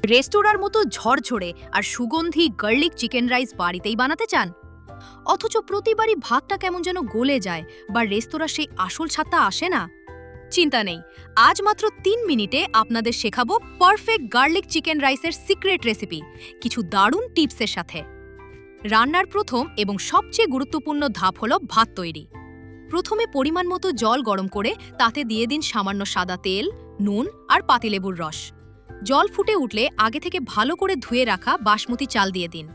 রেস্তোরাঁর মতো ঝরঝরে আর সুগন্ধি গার্লিক চিকেন রাইস বাড়িতেই বানাতে চান, অথচ প্রতিবারই ভাতটা কেমন যেন গলে যায় বা রেস্তোরাঁ সেই আসল স্বাদটা আসে না? চিন্তা নেই, আজ মাত্র ৩ মিনিটে আপনাদের শেখাবো পারফেক্ট গার্লিক চিকেন রাইসের সিক্রেট রেসিপি কিছু দারুণ টিপসের সাথে। রান্নার প্রথম এবং সবচেয়ে গুরুত্বপূর্ণ ধাপ হলো ভাত তৈরি। প্রথমে পরিমাণ মতো জল গরম করে তাতে দিয়ে দিন সামান্য সাদা তেল, নুন আর পাতিলেবুর রস। জল ফুটে উঠলে আগে থেকে ভালো করে ধুয়ে রাখা বাসমতি চাল দিয়ে দিন।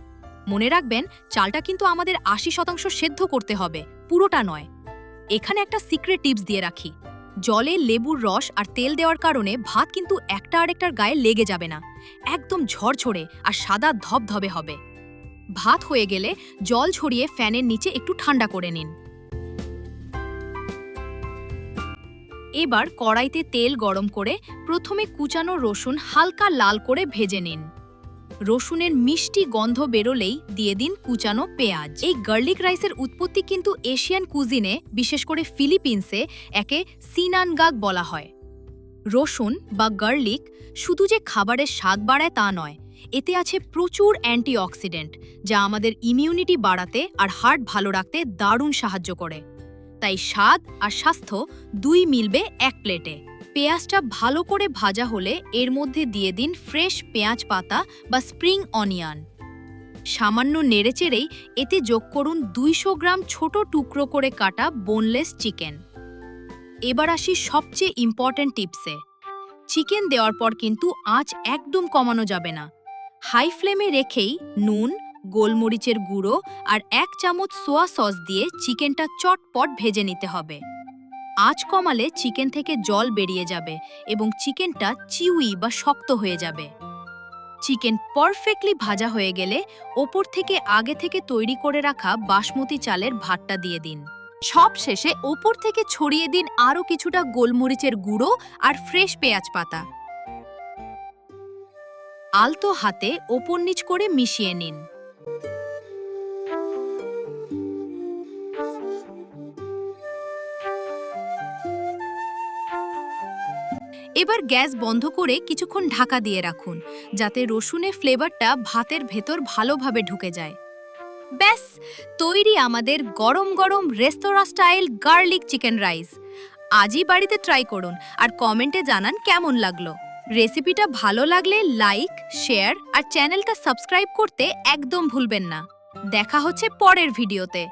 মনে রাখবেন, চালটা কিন্তু আমাদের ৮০% সেদ্ধ করতে হবে, পুরোটা নয়। এখানে একটা সিক্রেট টিপস দিয়ে রাখি, জলে লেবুর রস আর তেল দেওয়ার কারণে ভাত কিন্তু একটা আরেকটার গায়ে লেগে যাবে না, একদম ঝরঝরে আর সাদা ধবধবে হবে। ভাত হয়ে গেলে জল ছড়িয়ে ফ্যানের নিচে একটু ঠান্ডা করে নিন। এবার কড়াইতে তেল গরম করে প্রথমে কুচানো রসুন হালকা লাল করে ভেজে নিন। রসুনের মিষ্টি গন্ধ বেরোলেই দিয়ে দিন কুচানো পেঁয়াজ। এই গার্লিক রাইসের উৎপত্তি কিন্তু এশিয়ান কুজিনে, বিশেষ করে ফিলিপিন্সে একে সিনানগাগ বলা হয়। রসুন বা গার্লিক শুধু যে খাবারের স্বাদ বাড়ায় তা নয়, এতে আছে প্রচুর অ্যান্টিঅক্সিডেন্ট যা আমাদের ইমিউনিটি বাড়াতে আর হার্ট ভালো রাখতে দারুণ সাহায্য করে। তাই স্বাদ আর স্বাস্থ্য দুই মিলবে এক প্লেটে। পেঁয়াজটা ভালো করে ভাজা হলে এর মধ্যে দিয়ে দিন ফ্রেশ পেঁয়াজ পাতা বা স্প্রিং অনিয়ন। সামান্য নেড়েচেড়েই এতে যোগ করুন ২০০ গ্রাম ছোট টুকরো করে কাটা বোনলেস চিকেন। এবার আসি সবচেয়ে ইম্পর্ট্যান্ট টিপসে। চিকেন দেওয়ার পর কিন্তু আঁচ একদম কমানো যাবে না। হাই ফ্লেমে রেখেই নুন, গোলমরিচের গুঁড়ো আর ১ চামচ সোয়া সস দিয়ে চিকেনটা চটপট ভেজে নিতে হবে। আঁচ কমালে চিকেন থেকে জল বেরিয়ে যাবে এবং চিকেনটা চিউই বা শক্ত হয়ে যাবে। চিকেন পারফেক্টলি ভাজা হয়ে গেলে ওপর থেকে আগে থেকে তৈরি করে রাখা বাসমতি চালের ভাতটা দিয়ে দিন। সব শেষে ওপর থেকে ছড়িয়ে দিন আরও কিছুটা গোলমরিচের গুঁড়ো আর ফ্রেশ পেঁয়াজ পাতা। আলতো হাতে ওপর নিচ করে মিশিয়ে নিন। এবার গ্যাস বন্ধ করে কিছুক্ষণ ঢাকা দিয়ে রাখুন, যাতে রসুনের ফ্লেভারটা ভাতের ভেতর ভালোভাবে ঢুকে যায়। ব্যাস, তৈরি আমাদের গরম গরম রেস্তোরাঁ স্টাইল গার্লিক চিকেন রাইস। আজই বাড়িতে ট্রাই করুন আর কমেন্টে জানান কেমন লাগলো। রেসিপিটা ভালো লাগলে লাইক, শেয়ার আর চ্যানেলটা সাবস্ক্রাইব করতে একদম ভুলবেন না। দেখা হচ্ছে পরের ভিডিওতে।